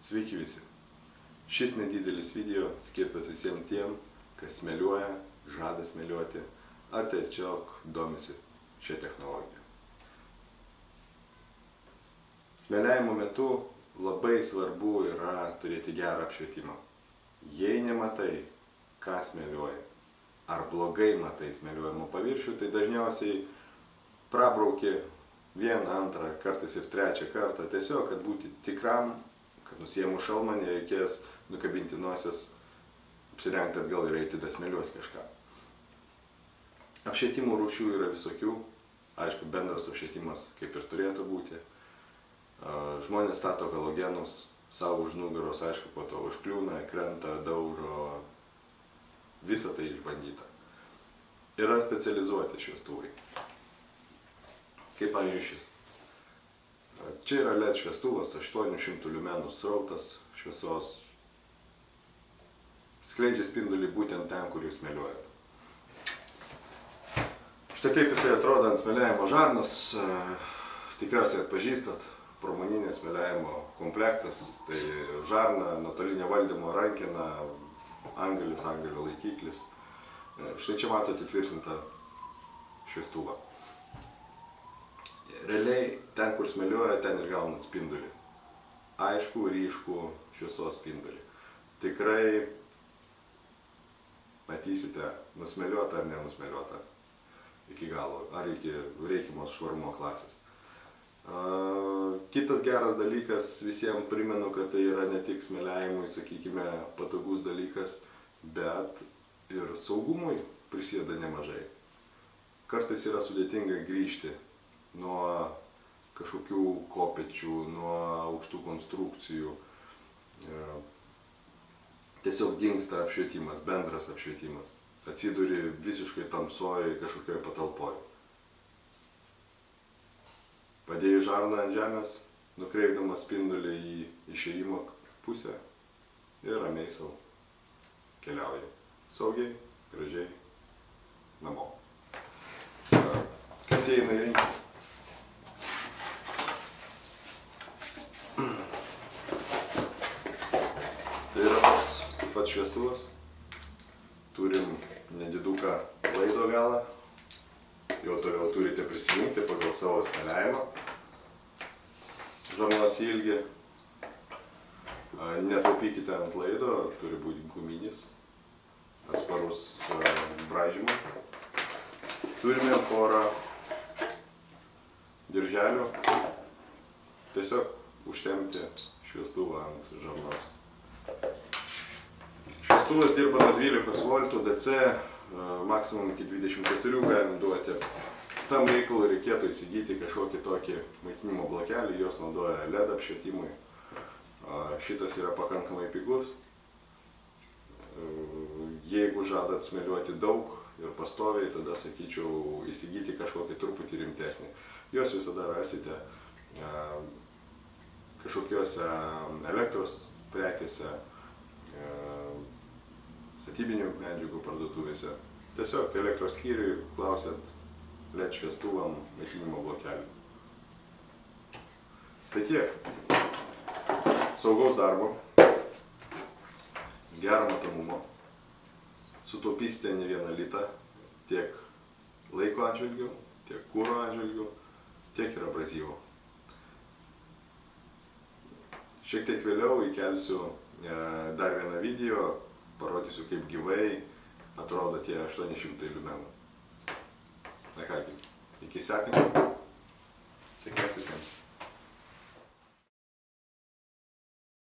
Sveiki visi. Šis nedidelis video skirtas visiems tiem, kas smėliuoja, žada smėliuoti, ar tiesiog domisi šią technologiją. Smėliavimo metu labai svarbu yra turėti gerą apšvietimą. Jei nematai, ką smėliuoja, ar blogai matai smėliuojimo paviršių, tai dažniausiai prabrauki vieną, antrą, kartais ir trečią kartą, tiesiog, kad būti tikram, kad nusiėmus šalmą nereikės nukabinti nosies, apsirengti atgal ir eiti dasmėliuoti kažką. Apšvietimo rūšių yra visokių, aišku, bendras apšvietimas kaip ir turėtų būti. Žmonės stato halogenus savo už nugaros, aišku, po to užkliūna, krenta, daužo, visą tai išbandyta. Yra specializuoti šviestuvai. Kaip pavyzdžiui šis. Čia yra LED šviestuvas, 800 liumenų srautas šviesos, skleidžia spindulį būtent ten, kur jūs smėliuojate. Štai taip jisai atrodo ant smėliavimo žarnos, tikriausiai atpažįstat, pramoninės smėliavimo komplektas, tai žarna, nuotolinio valdymo rankena, angelis, angelio laikiklis. Štai čia matote įtvirtintą šviestuvą. Realiai, ten, kur smėliuoja, ten ir gaunat spindulį. Aišku, ryškų šviesos spindulį. Tikrai matysite, nusmėliuota ar nenusmėliuota iki galo, ar iki reikiamos švarumo klasės. Kitas geras dalykas, visiems primenu, kad tai yra ne tik smėliavimui, sakykime, patogus dalykas, bet ir saugumui prisideda nemažai. Kartais yra sudėtinga grįžti nuo kažkokių kopečių, nuo aukštų konstrukcijų. Tiesiog dingsta apšvietimas, bendras apšvietimas. Atsiduri visiškai tamsoje kažkokioje patalpoje. Padėjai žarną ant žemės, nukreipdamas spindulį į išėjimo pusę ir ramiai sau keliauji. Saugiai, gražiai, namo. Kas įeina į rinką? Tai yra toks taip pat šviestuvas. Turim nediduką laido galą. Jau toliau turite prisijungti pagal savo smėliavimą. Žarnos ilgį. Netaupykite ant laido, turi būti guminis, atsparus braižymui. Turime porą dirželių. Tiesiog užtempti šviestuvą ant žarnos. Šviestuvas dirba nuo 12 voltų DC, maksimum iki 24 galim duoti. Tam reikalui reikėtų įsigyti kažkokį tokį maitinimo blokelį, jos naudoja LED apšvietimui. Šitas yra pakankamai pigus. Jeigu žadat smėliuoti daug ir pastoviai, tada sakyčiau įsigyti kažkokį truputį rimtesnį. Jos visada rasite kažkokiuose elektros prekėse, statybinių medžiagų parduotuvėse. Tiesiog elektros skyriui klausėt LED šviestuvam maitinimo blokelį. Tai tiek. Saugaus darbo, gero matomumo, sutaupysite ne vieną litą tiek laiko atžvilgių, tiek kuro atžvilgių, tiek ir abrazyvo. Šiek tiek vėliau įkelsiu dar vieną video, parodysiu, kaip gyvai atrodo tie 800 liumenų. Na kągi, iki sekančio.